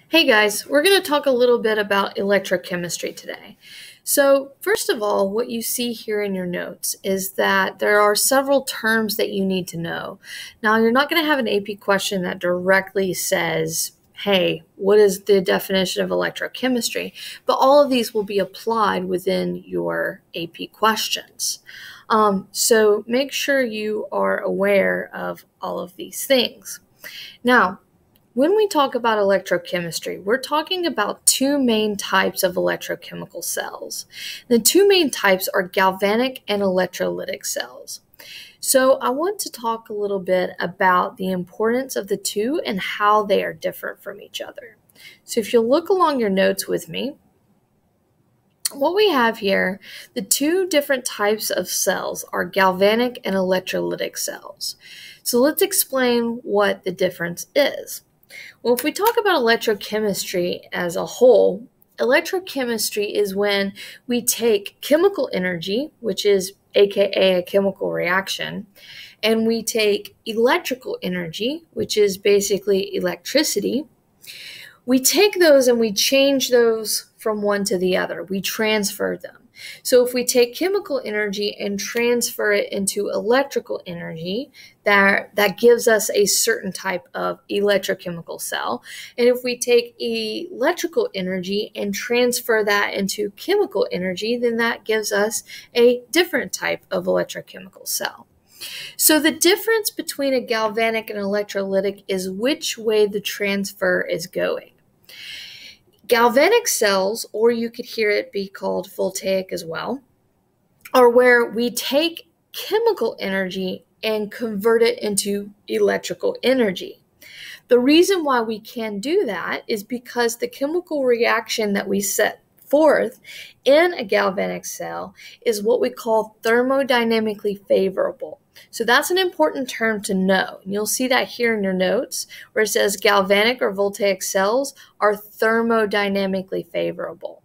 Hey guys, we're going to talk a little bit about electrochemistry today. So first of all, what you see here in your notes is that there are several terms that you need to know. Now, you're not going to have an AP question that directly says, hey, what is the definition of electrochemistry? But all of these will be applied within your AP questions. So make sure you are aware of all of these things. Now, when we talk about electrochemistry, we're talking about two main types of electrochemical cells. The two main types are galvanic and electrolytic cells. So I want to talk a little bit about the importance of the two and how they are different from each other. So if you'll look along your notes with me, what we have here, the two different types of cells are galvanic and electrolytic cells. So let's explain what the difference is. Well, if we talk about electrochemistry as a whole, electrochemistry is when we take chemical energy, which is aka a chemical reaction, and we take electrical energy, which is basically electricity. We take those and we change those from one to the other. We transfer them. So if we take chemical energy and transfer it into electrical energy, that gives us a certain type of electrochemical cell. And if we take electrical energy and transfer that into chemical energy, then that gives us a different type of electrochemical cell. So the difference between a galvanic and electrolytic is which way the transfer is going. Galvanic cells, or you could hear it be called voltaic as well, are where we take chemical energy and convert it into electrical energy. The reason why we can do that is because the chemical reaction that we set forth in a galvanic cell is what we call thermodynamically favorable. So that's an important term to know. You'll see that here in your notes where it says galvanic or voltaic cells are thermodynamically favorable.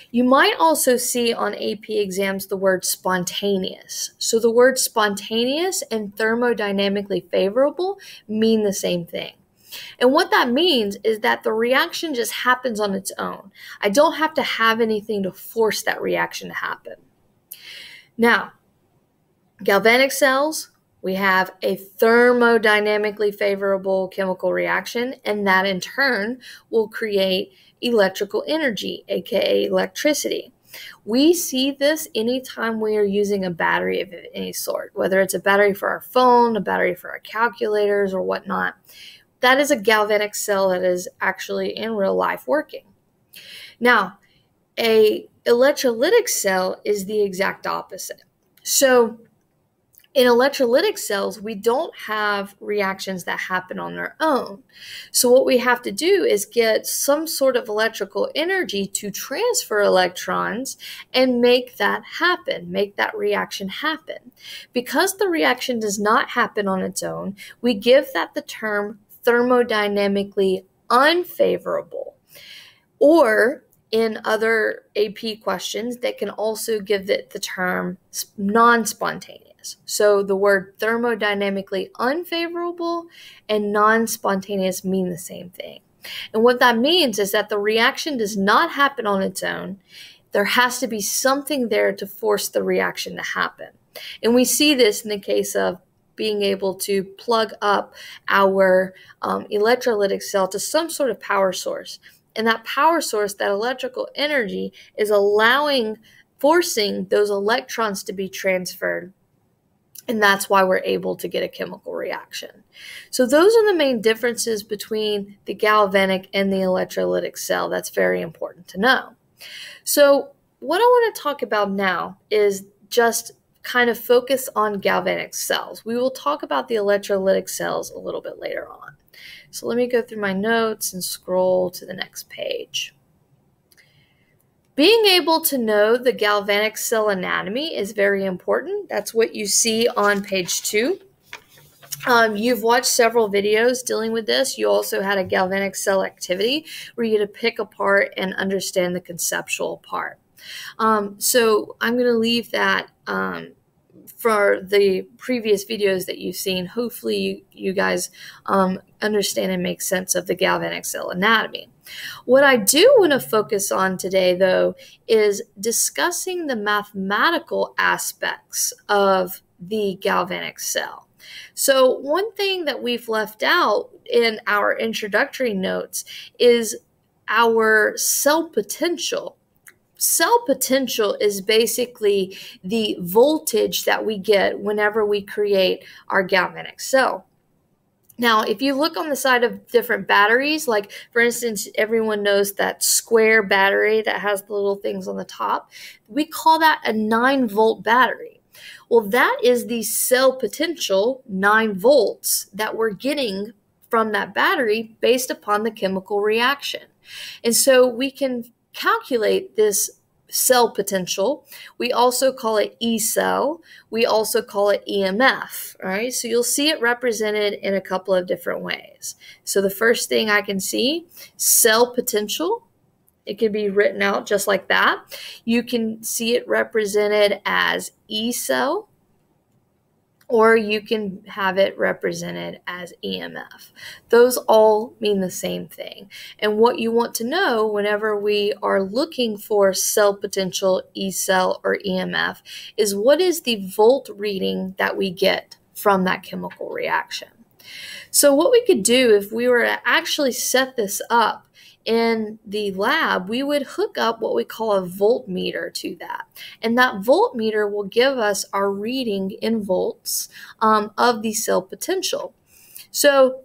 You might also see on AP exams the word spontaneous. So the word spontaneous and thermodynamically favorable mean the same thing. And what that means is that the reaction just happens on its own. I don't have to have anything to force that reaction to happen. Now, galvanic cells, we have a thermodynamically favorable chemical reaction, and that in turn will create electrical energy, aka electricity. We see this anytime we are using a battery of any sort, whether it's a battery for our phone, a battery for our calculators, or whatnot. That is a galvanic cell that is actually in real life working. Now, an electrolytic cell is the exact opposite. So in electrolytic cells, we don't have reactions that happen on their own. So what we have to do is get some sort of electrical energy to transfer electrons and make that happen, make that reaction happen. Because the reaction does not happen on its own, we give that the term thermodynamically unfavorable. Or in other AP questions, they can also give it the term non-spontaneous. So the word thermodynamically unfavorable and non-spontaneous mean the same thing. And what that means is that the reaction does not happen on its own. There has to be something there to force the reaction to happen. And we see this in the case of being able to plug up our electrolytic cell to some sort of power source. And that power source, that electrical energy, is forcing those electrons to be transferred. And that's why we're able to get a chemical reaction. So those are the main differences between the galvanic and the electrolytic cell. That's very important to know. So what I want to talk about now is just kind of focus on galvanic cells. We will talk about the electrolytic cells a little bit later on. So let me go through my notes and scroll to the next page. Being able to know the galvanic cell anatomy is very important. That's what you see on page 2. You've watched several videos dealing with this. You also had a galvanic cell activity where you had to pick apart and understand the conceptual part. So I'm going to leave that for the previous videos that you've seen, hopefully you guys understand and make sense of the galvanic cell anatomy. What I do want to focus on today, though, is discussing the mathematical aspects of the galvanic cell. So one thing that we've left out in our introductory notes is our cell potential. Cell potential is basically the voltage that we get whenever we create our galvanic cell. Now, if you look on the side of different batteries, like for instance, everyone knows that square battery that has the little things on the top, we call that a 9-volt battery. Well, that is the cell potential, 9 volts, that we're getting from that battery based upon the chemical reaction. And so we can calculate this cell potential. We also call it E cell. We also call it EMF. All right, so you'll see it represented in a couple of different ways. So the first thing I can see, cell potential. It can be written out just like that. You can see it represented as E cell, or you can have it represented as EMF. Those all mean the same thing. And what you want to know whenever we are looking for cell potential, E cell, or EMF is what is the volt reading that we get from that chemical reaction. So what we could do if we were to actually set this up in the lab, we would hook up what we call a voltmeter to that. And that voltmeter will give us our reading in volts of the cell potential. So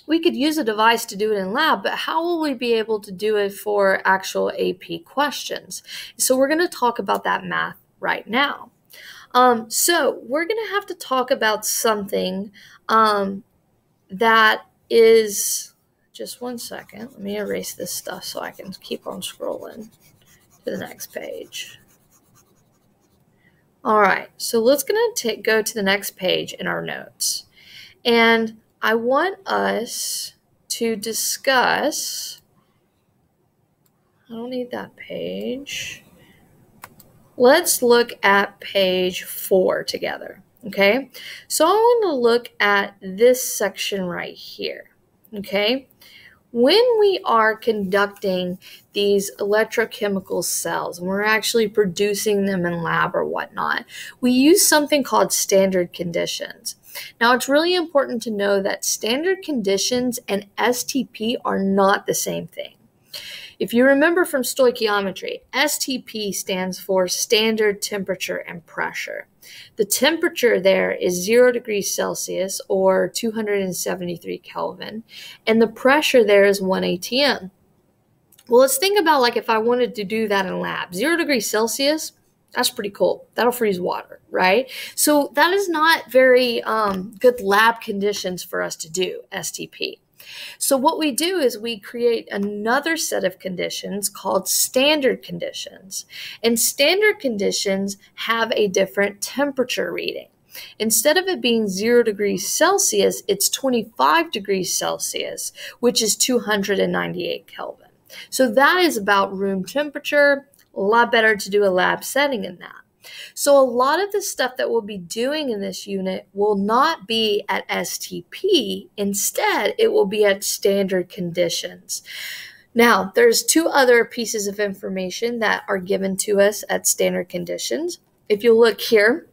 we could use a device to do it in lab, but how will we be able to do it for actual AP questions? So we're going to talk about that math right now. So we're going to have to talk about something that is... Just one second. Let me erase this stuff so I can keep on scrolling to the next page. All right, so let's go to the next page in our notes. And I want us to discuss, I don't need that page. Let's look at page 4 together, okay? So I want to look at this section right here, okay? When we are conducting these electrochemical cells, and we're actually producing them in lab or whatnot, we use something called standard conditions. Now, it's really important to know that standard conditions and STP are not the same thing. If you remember from stoichiometry, STP stands for standard temperature and pressure. The temperature there is 0 degrees Celsius or 273 Kelvin, and the pressure there is 1 atm. Well, let's think about like if I wanted to do that in lab. 0 degrees Celsius, that's pretty cold. That'll freeze water, right? So that is not very good lab conditions for us to do, STP. So what we do is we create another set of conditions called standard conditions. And standard conditions have a different temperature reading. Instead of it being 0 degrees Celsius, it's 25 degrees Celsius, which is 298 Kelvin. So that is about room temperature. A lot better to do a lab setting in that. So a lot of the stuff that we'll be doing in this unit will not be at STP. Instead, it will be at standard conditions. Now, there's 2 other pieces of information that are given to us at standard conditions. If you look here,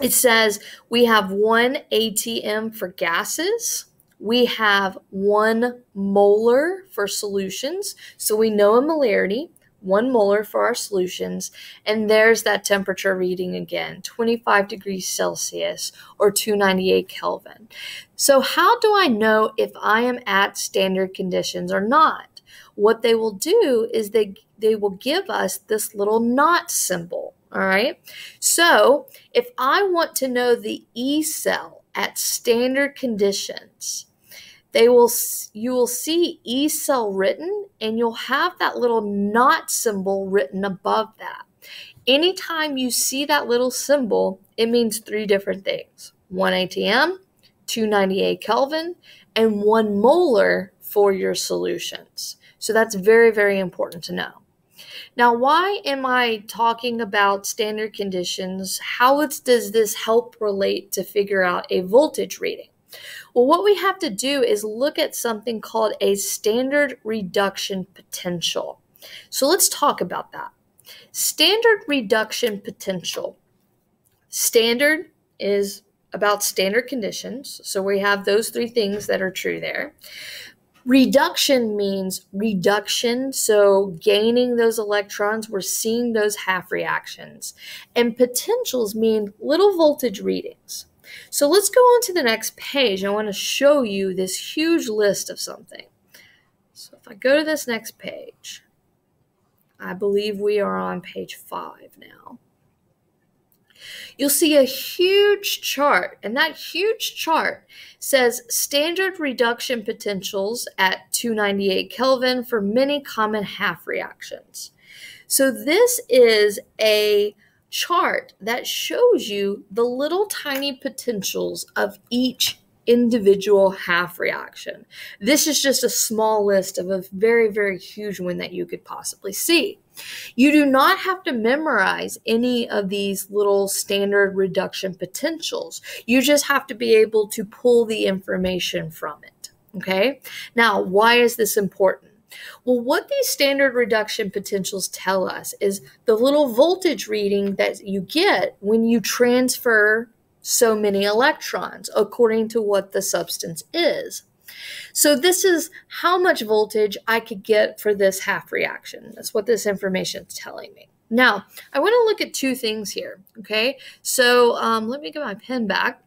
it says we have 1 atm for gases. We have 1 molar for solutions. So we know a molarity. 1 molar for our solutions, and there's that temperature reading again, 25 degrees Celsius or 298 Kelvin. So how do I know if I am at standard conditions or not? What they will do is they will give us this little not symbol, all right? So if I want to know the E cell at standard conditions, you will see E cell written, and you'll have that little not symbol written above that. Anytime you see that little symbol, it means 3 different things. 1 atm, 298 Kelvin, and 1 molar for your solutions. So that's very, very important to know. Now, why am I talking about standard conditions? How does this help relate to figure out a voltage reading? Well, what we have to do is look at something called a standard reduction potential. So let's talk about that. Standard reduction potential. Standard is about standard conditions. So we have those three things that are true there. Reduction means reduction, so gaining those electrons, we're seeing those half reactions. And potentials mean little voltage readings. So let's go on to the next page. I want to show you this huge list of something. So if I go to this next page, I believe we are on page 5 now. You'll see a huge chart, and that huge chart says standard reduction potentials at 298 Kelvin for many common half reactions. So this is a chart that shows you the little tiny potentials of each individual half reaction. This is just a small list of a very, very huge one that you could possibly see. You do not have to memorize any of these little standard reduction potentials. You just have to be able to pull the information from it. Okay? Now, why is this important? Well, what these standard reduction potentials tell us is the little voltage reading that you get when you transfer so many electrons according to what the substance is. So this is how much voltage I could get for this half reaction. That's what this information is telling me. Now, I want to look at two things here, okay? So let me get my pen back,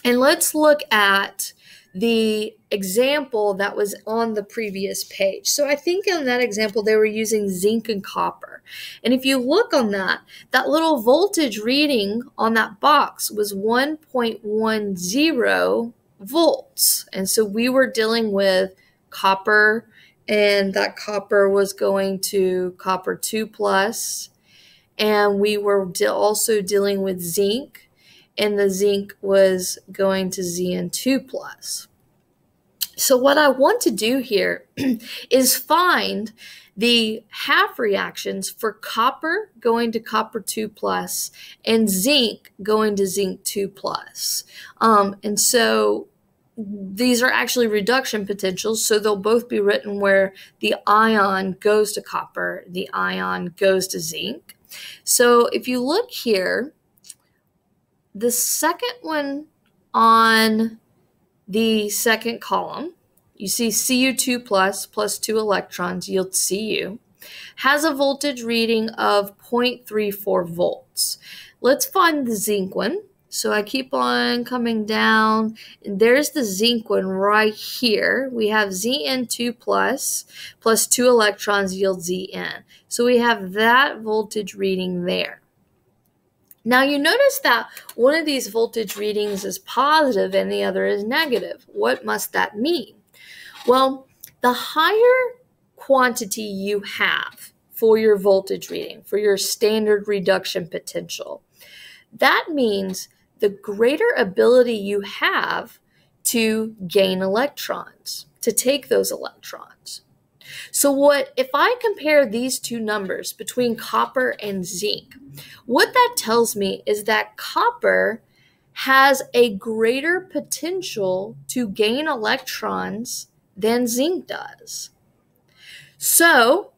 and let's look at the example that was on the previous page. So I think in that example, they were using zinc and copper. And if you look on that, that little voltage reading on that box was 1.10 volts. And so we were dealing with copper, and that copper was going to copper 2 plus. And we were also dealing with zinc, and the zinc was going to Zn2 plus. So what I want to do here is find the half reactions for copper going to copper 2 plus and zinc going to zinc 2 plus. And so these are actually reduction potentials, so they'll both be written where the ion goes to copper, the ion goes to zinc. So if you look here, the second one on the second column, you see Cu2 plus 2 electrons yields Cu, has a voltage reading of 0.34 volts. Let's find the zinc one. So I keep on coming down, and there's the zinc one right here. We have Zn2 plus 2 electrons yields Zn. So we have that voltage reading there. Now you notice that one of these voltage readings is positive and the other is negative. What must that mean? Well, the higher quantity you have for your voltage reading, for your standard reduction potential, that means the greater ability you have to gain electrons, to take those electrons. So if I compare these two numbers between copper and zinc, what that tells me is that copper has a greater potential to gain electrons than zinc does. So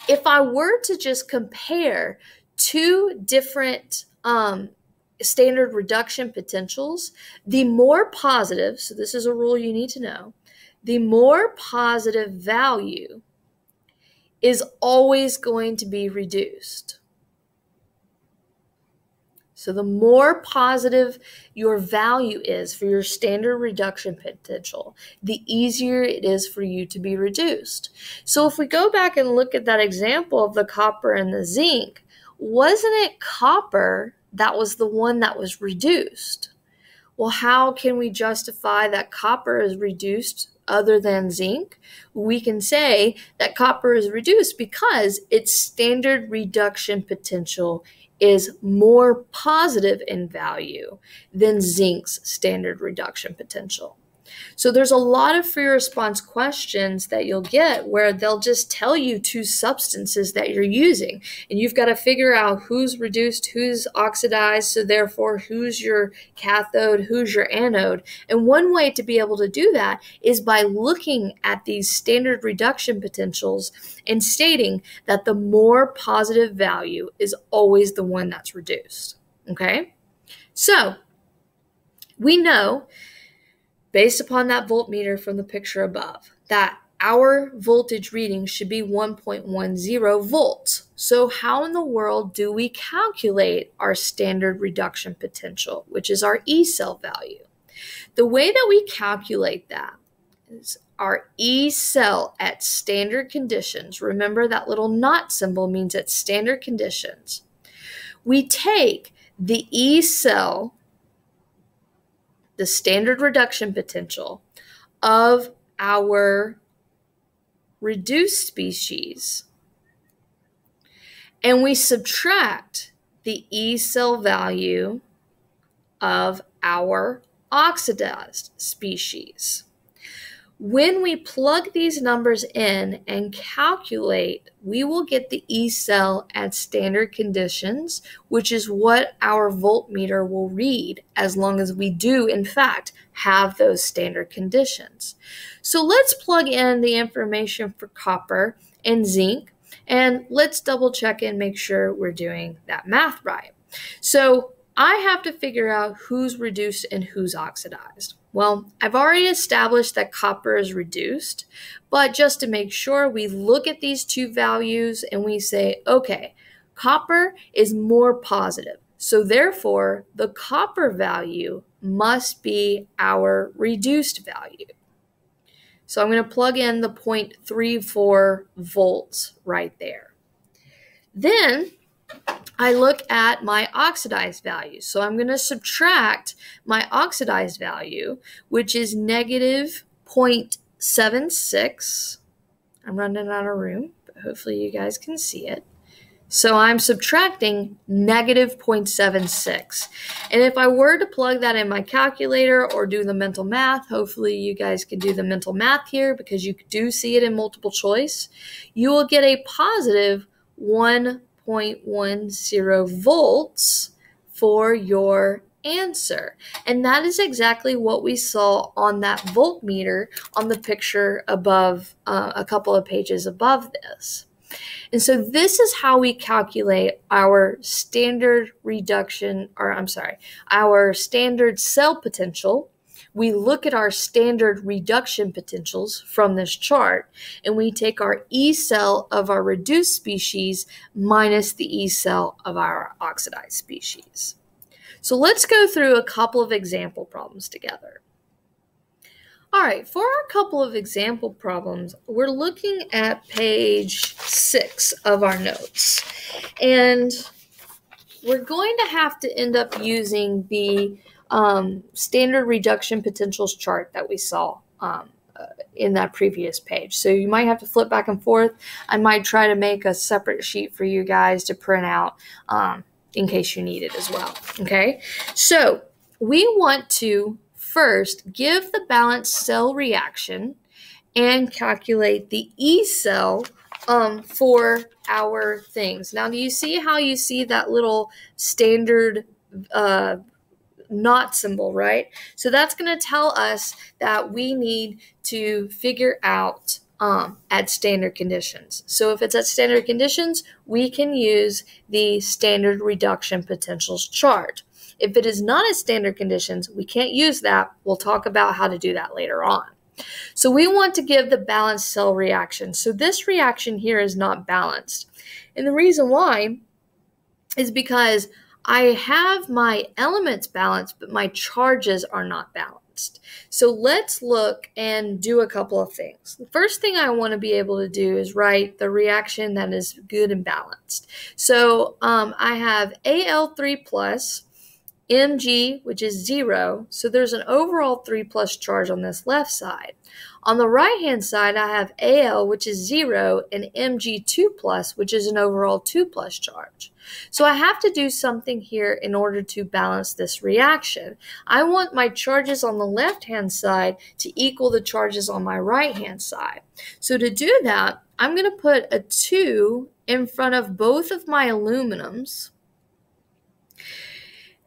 if I were to just compare two different standard reduction potentials, the more positive, so this is a rule you need to know, the more positive value is always going to be reduced. So the more positive your value is for your standard reduction potential, the easier it is for you to be reduced. So if we go back and look at that example of the copper and the zinc, wasn't it copper that was the one that was reduced? Well, how can we justify that copper is reduced other than zinc? We can say that copper is reduced because its standard reduction potential is more positive in value than zinc's standard reduction potential. So there's a lot of free response questions that you'll get where they'll just tell you two substances that you're using, and you've got to figure out who's reduced, who's oxidized, so therefore who's your cathode, who's your anode. And one way to be able to do that is by looking at these standard reduction potentials and stating that the more positive value is always the one that's reduced. Okay? So we know, based upon that voltmeter from the picture above, that our voltage reading should be 1.10 volts. So how in the world do we calculate our standard reduction potential, which is our E cell value? The way that we calculate that is our E cell at standard conditions. Remember, that little knot symbol means at standard conditions. We take the E cell, the standard reduction potential of our reduced species, and we subtract the E cell value of our oxidized species. When we plug these numbers in and calculate, we will get the E cell at standard conditions, which is what our voltmeter will read as long as we do, in fact, have those standard conditions. So let's plug in the information for copper and zinc, and let's double check and make sure we're doing that math right. So I have to figure out who's reduced and who's oxidized. Well, I've already established that copper is reduced, but just to make sure, we look at these two values and we say, okay, copper is more positive. So therefore, the copper value must be our reduced value. So I'm going to plug in the 0.34 volts right there. Then I look at my oxidized value. So I'm going to subtract my oxidized value, which is negative 0.76. I'm running out of room, but hopefully you guys can see it. So I'm subtracting negative 0.76. And if I were to plug that in my calculator or do the mental math, hopefully you guys can do the mental math here because you do see it in multiple choice, you will get a positive 1.10 volts for your answer. And that is exactly what we saw on that voltmeter on the picture above, a couple of pages above this. And so this is how we calculate our standard reduction, our standard cell potential. We look at our standard reduction potentials from this chart, and we take our E cell of our reduced species minus the E cell of our oxidized species. So let's go through a couple of example problems together. All right, for our couple of example problems, we're looking at page 6 of our notes. And we're going to have to end up using the standard reduction potentials chart that we saw in that previous page. So you might have to flip back and forth. I might try to make a separate sheet for you guys to print out in case you need it as well. Okay, so we want to first give the balanced cell reaction and calculate the E cell for our things. Now, do you see how you see that little standard knot symbol, right? So that's going to tell us that we need to figure out at standard conditions. So if it's at standard conditions, we can use the standard reduction potentials chart. If it is not at standard conditions, we can't use that. We'll talk about how to do that later on. So we want to give the balanced cell reaction. So this reaction here is not balanced. And the reason why is because I have my elements balanced, but my charges are not balanced. So let's look and do a couple of things. The first thing I want to be able to do is write the reaction that is good and balanced. So I have Al3 plus Mg, which is 0, so there's an overall 3 plus charge on this left side. On the right-hand side, I have Al, which is 0, and Mg2 plus, which is an overall 2 plus charge. So I have to do something here in order to balance this reaction. I want my charges on the left-hand side to equal the charges on my right-hand side. So to do that, I'm going to put a 2 in front of both of my aluminums,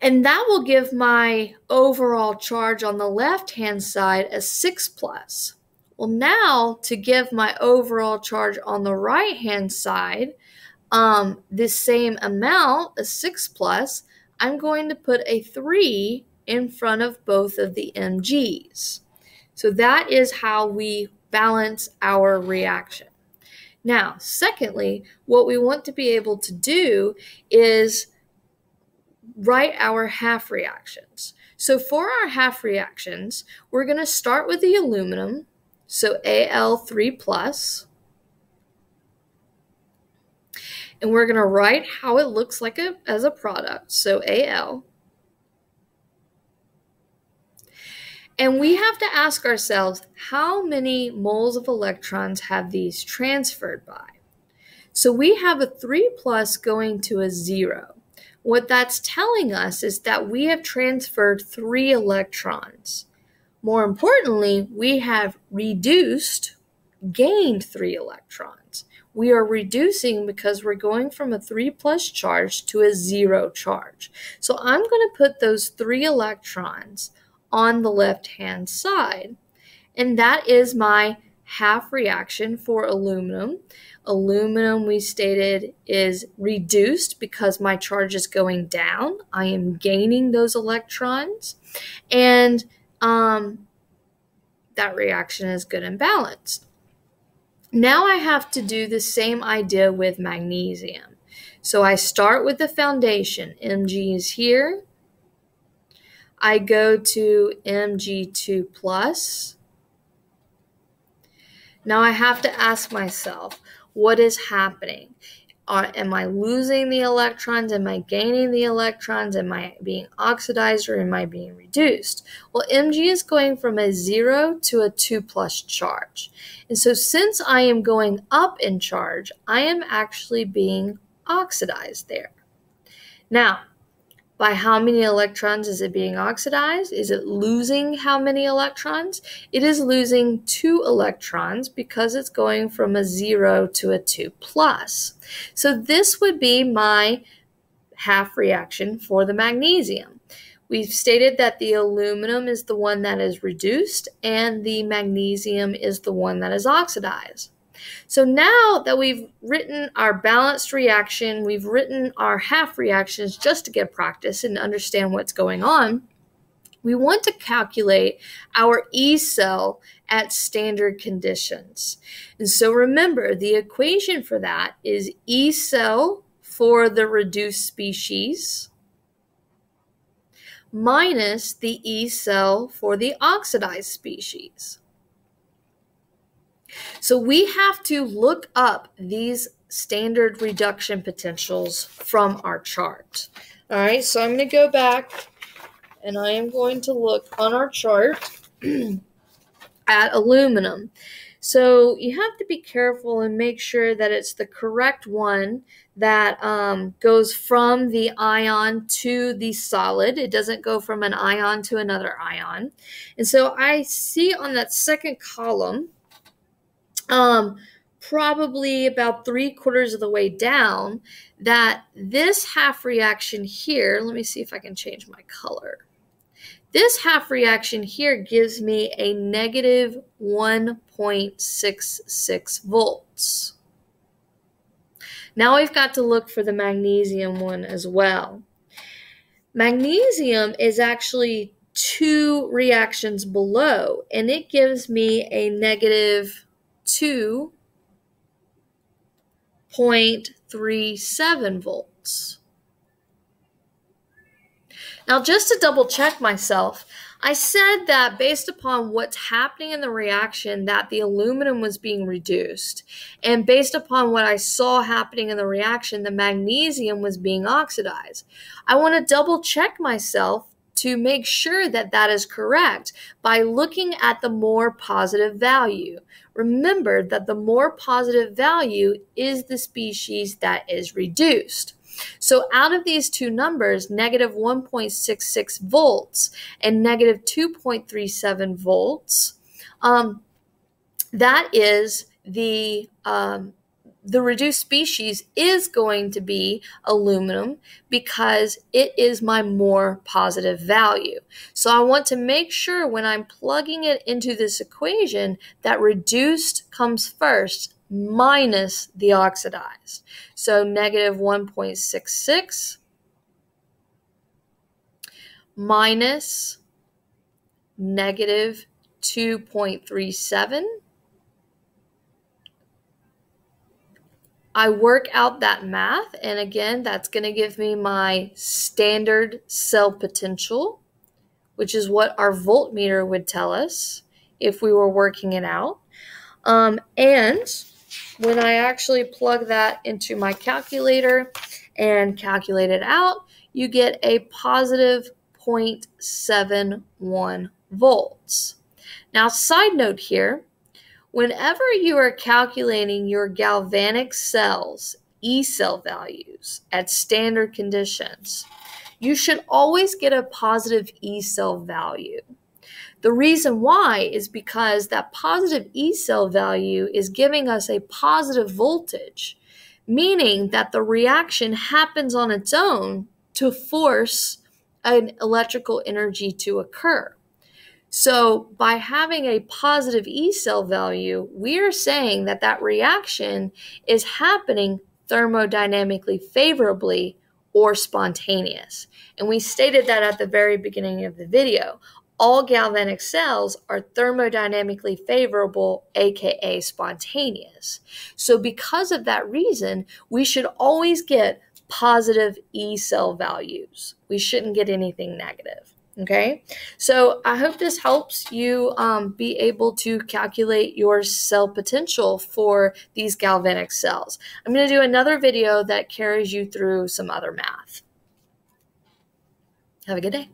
and that will give my overall charge on the left-hand side a 6 plus. Well, now to give my overall charge on the right-hand side this same amount, a 6 plus, I'm going to put a 3 in front of both of the Mg's. So that is how we balance our reaction. Now, secondly, what we want to be able to do is write our half reactions. So for our half reactions, we're going to start with the aluminum, so Al3 plus, and we're going to write how it looks like as a product, so Al. And we have to ask ourselves, how many moles of electrons have these transferred by? So we have a 3 plus going to a 0. What that's telling us is that we have transferred 3 electrons. More importantly, we have gained 3 electrons. We are reducing because we're going from a 3 plus charge to a 0 charge. So I'm going to put those 3 electrons on the left-hand side. And that is my half reaction for aluminum. Aluminum, we stated, is reduced because my charge is going down. I am gaining those electrons. And that reaction is good and balanced. Now I have to do the same idea with magnesium. So I start with the foundation. Mg is here. I go to Mg2 plus. Now I have to ask myself, what is happening? Am I losing the electrons? Am I gaining the electrons? Am I being oxidized or am I being reduced? Well, Mg is going from a 0 to a 2 plus charge. And so since I am going up in charge, I am actually being oxidized there. Now, by how many electrons is it being oxidized? Is it losing how many electrons? It is losing 2 electrons because it's going from a 0 to a 2 plus. So this would be my half reaction for the magnesium. We've stated that the aluminum is the one that is reduced and the magnesium is the one that is oxidized. So now that we've written our balanced reaction, we've written our half reactions just to get practice and understand what's going on, we want to calculate our E cell at standard conditions. And so remember, the equation for that is E cell for the reduced species minus the E cell for the oxidized species. So we have to look up these standard reduction potentials from our chart. All right, so I'm going to go back and I am going to look on our chart at aluminum. So you have to be careful and make sure that it's the correct one that goes from the ion to the solid. It doesn't go from an ion to another ion. And so I see on that second column, probably about 3/4 of the way down, that this half reaction here, let me see if I can change my color. This half reaction here gives me a negative 1.66 volts. Now we've got to look for the magnesium one as well. Magnesium is actually 2 reactions below, and it gives me a negative 2.37 volts. Now, just to double check myself, I said that based upon what's happening in the reaction, that the aluminum was being reduced. And based upon what I saw happening in the reaction, the magnesium was being oxidized. I want to double check myself to make sure that that is correct by looking at the more positive value. Remember that the more positive value is the species that is reduced. So out of these two numbers, negative 1.66 volts and negative 2.37 volts, that is the reduced species is going to be aluminum because it is my more positive value. So I want to make sure when I'm plugging it into this equation that reduced comes first minus the oxidized. So negative 1.66 minus negative 2.37. I work out that math, and again, that's going to give me my standard cell potential, which is what our voltmeter would tell us if we were working it out. And when I actually plug that into my calculator and calculate it out, you get a positive 0.71 volts. Now, side note here, whenever you are calculating your galvanic cells, E cell values at standard conditions, you should always get a positive E cell value. The reason why is because that positive E cell value is giving us a positive voltage, meaning that the reaction happens on its own to force an electrical energy to occur. So by having a positive E cell value, we are saying that that reaction is happening thermodynamically favorably or spontaneous. And we stated that at the very beginning of the video. All galvanic cells are thermodynamically favorable, aka spontaneous. So because of that reason, we should always get positive E cell values. We shouldn't get anything negative. Okay, so I hope this helps you be able to calculate your cell potential for these galvanic cells. I'm going to do another video that carries you through some other math. Have a good day.